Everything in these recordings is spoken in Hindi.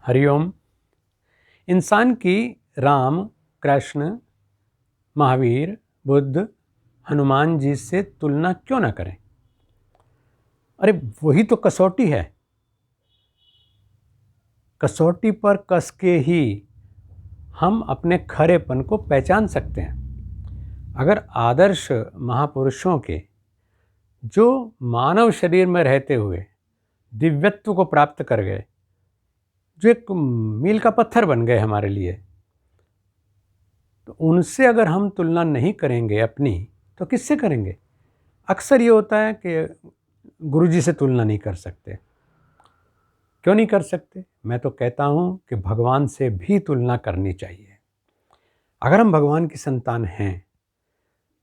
हरिओम। इंसान की राम, कृष्ण, महावीर, बुद्ध, हनुमान जी से तुलना क्यों ना करें? अरे वही तो कसौटी है। कसौटी पर कस के ही हम अपने खरेपन को पहचान सकते हैं। अगर आदर्श महापुरुषों के जो मानव शरीर में रहते हुए दिव्यत्व को प्राप्त कर गए, जो एक मील का पत्थर बन गए हमारे लिए, तो उनसे अगर हम तुलना नहीं करेंगे अपनी, तो किससे करेंगे? अक्सर ये होता है कि गुरुजी से तुलना नहीं कर सकते। क्यों नहीं कर सकते? मैं तो कहता हूँ कि भगवान से भी तुलना करनी चाहिए। अगर हम भगवान की संतान हैं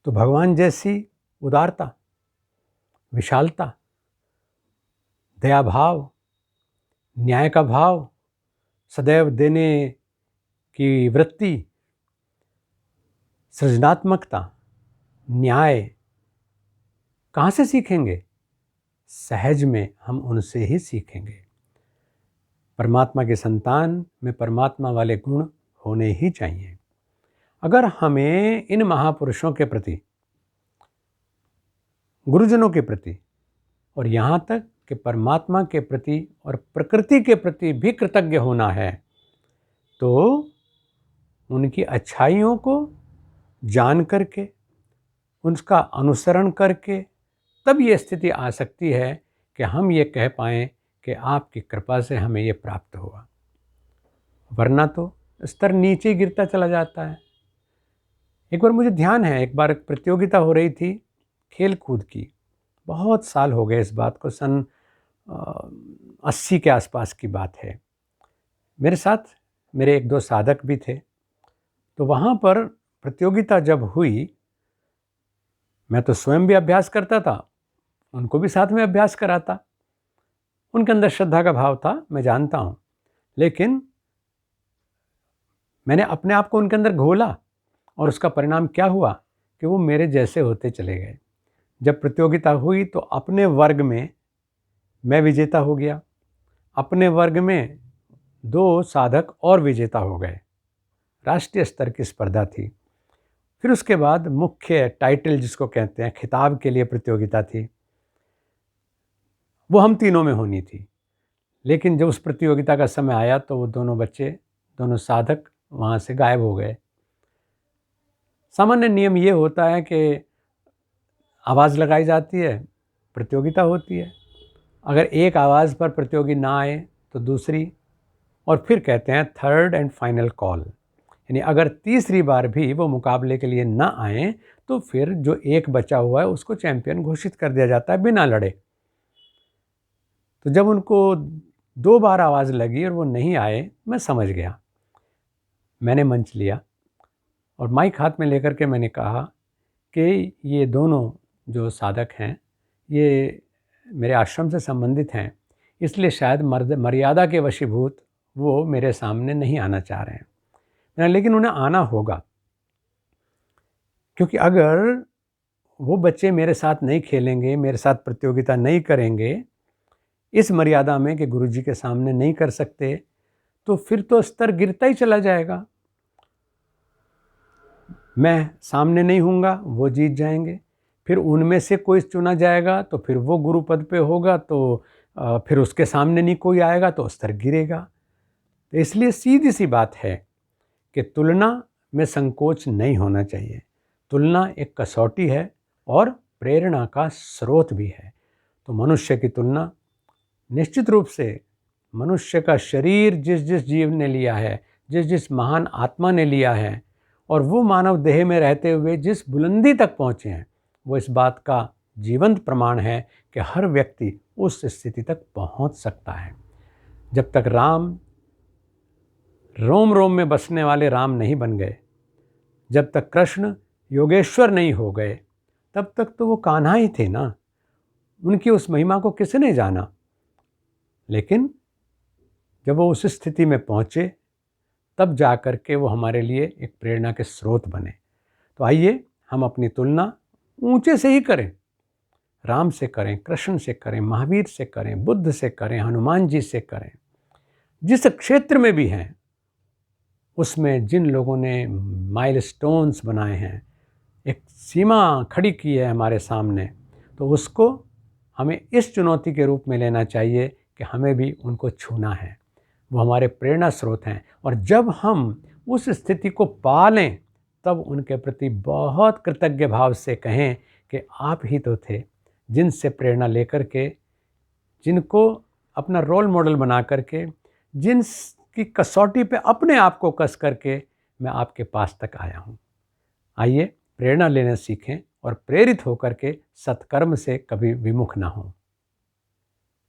तो भगवान जैसी उदारता, विशालता, दया भाव, न्याय का भाव, सदैव देने की वृत्ति, सृजनात्मकता, न्याय कहाँ से सीखेंगे? सहज में हम उनसे ही सीखेंगे। परमात्मा के संतान में परमात्मा वाले गुण होने ही चाहिए। अगर हमें इन महापुरुषों के प्रति, गुरुजनों के प्रति और यहाँ तक कि परमात्मा के प्रति और प्रकृति के प्रति भी कृतज्ञ होना है, तो उनकी अच्छाइयों को जान करके, उसका अनुसरण करके तब ये स्थिति आ सकती है कि हम ये कह पाएँ कि आपकी कृपा से हमें ये प्राप्त हुआ। वरना तो स्तर नीचे गिरता चला जाता है। एक बार मुझे ध्यान है, एक बार एक प्रतियोगिता हो रही थी खेल कूद की। बहुत साल हो गए इस बात को, सन 80 के आसपास की बात है। मेरे साथ मेरे एक दो साधक भी थे। तो वहाँ पर प्रतियोगिता जब हुई, मैं तो स्वयं भी अभ्यास करता था, उनको भी साथ में अभ्यास कराता। उनके अंदर श्रद्धा का भाव था, मैं जानता हूँ, लेकिन मैंने अपने आप को उनके अंदर घोला और उसका परिणाम क्या हुआ कि वो मेरे जैसे होते चले गए। जब प्रतियोगिता हुई तो अपने वर्ग में मैं विजेता हो गया, अपने वर्ग में 2 साधक और विजेता हो गए। राष्ट्रीय स्तर की स्पर्धा थी। फिर उसके बाद मुख्य टाइटल जिसको कहते हैं, खिताब के लिए प्रतियोगिता थी, वो हम तीनों में होनी थी। लेकिन जब उस प्रतियोगिता का समय आया तो वो दोनों बच्चे, दोनों साधक वहाँ से गायब हो गए। सामान्य नियम ये होता है कि आवाज़ लगाई जाती है, प्रतियोगिता होती है। अगर एक आवाज़ पर प्रतियोगी ना आए तो दूसरी, और फिर कहते हैं थर्ड एंड फाइनल कॉल, यानी अगर तीसरी बार भी वो मुकाबले के लिए ना आए तो फिर जो एक बचा हुआ है उसको चैंपियन घोषित कर दिया जाता है बिना लड़े। तो जब उनको 2 बार आवाज़ लगी और वो नहीं आए, मैं समझ गया। मैंने मंच लिया और माइक हाथ में लेकर के मैंने कहा कि ये दोनों जो साधक हैं, ये मेरे आश्रम से संबंधित हैं, इसलिए शायद मर्यादा के वशीभूत वो मेरे सामने नहीं आना चाह रहे हैं, लेकिन उन्हें आना होगा, क्योंकि अगर वो बच्चे मेरे साथ नहीं खेलेंगे, मेरे साथ प्रतियोगिता नहीं करेंगे इस मर्यादा में कि गुरुजी के सामने नहीं कर सकते, तो फिर तो स्तर गिरता ही चला जाएगा। मैं सामने नहीं हूँगा, वो जीत जाएंगे। फिर उनमें से कोई चुना जाएगा तो फिर वो गुरु पद पे होगा, तो फिर उसके सामने नहीं कोई आएगा तो स्तर गिरेगा। तो इसलिए सीधी सी बात है कि तुलना में संकोच नहीं होना चाहिए। तुलना एक कसौटी है और प्रेरणा का स्रोत भी है। तो मनुष्य की तुलना निश्चित रूप से, मनुष्य का शरीर जिस जिस जीव ने लिया है, जिस जिस महान आत्मा ने लिया है, और वो मानव देह में रहते हुए जिस बुलंदी तक पहुँचे हैं, वो इस बात का जीवंत प्रमाण है कि हर व्यक्ति उस स्थिति तक पहुँच सकता है। जब तक राम रोम रोम में बसने वाले राम नहीं बन गए, जब तक कृष्ण योगेश्वर नहीं हो गए, तब तक तो वो कान्हा ही थे ना। उनकी उस महिमा को किसने जाना? लेकिन जब वो उस स्थिति में पहुँचे, तब जा कर के वो हमारे लिए एक प्रेरणा के स्रोत बने। तो आइए हम अपनी तुलना ऊंचे से ही करें, राम से करें, कृष्ण से करें, महावीर से करें, बुद्ध से करें, हनुमान जी से करें। जिस क्षेत्र में भी हैं, उसमें जिन लोगों ने माइलस्टोन्स बनाए हैं, एक सीमा खड़ी की है हमारे सामने, तो उसको हमें इस चुनौती के रूप में लेना चाहिए कि हमें भी उनको छूना है। वो हमारे प्रेरणा स्रोत हैं, और जब हम उस स्थिति को पा लें तब उनके प्रति बहुत कृतज्ञ भाव से कहें कि आप ही तो थे जिनसे प्रेरणा लेकर के, जिनको अपना रोल मॉडल बना करके, जिनकी कसौटी पे अपने आप को कस करके मैं आपके पास तक आया हूँ। आइए प्रेरणा लेना सीखें और प्रेरित होकर के सत्कर्म से कभी विमुख ना हों।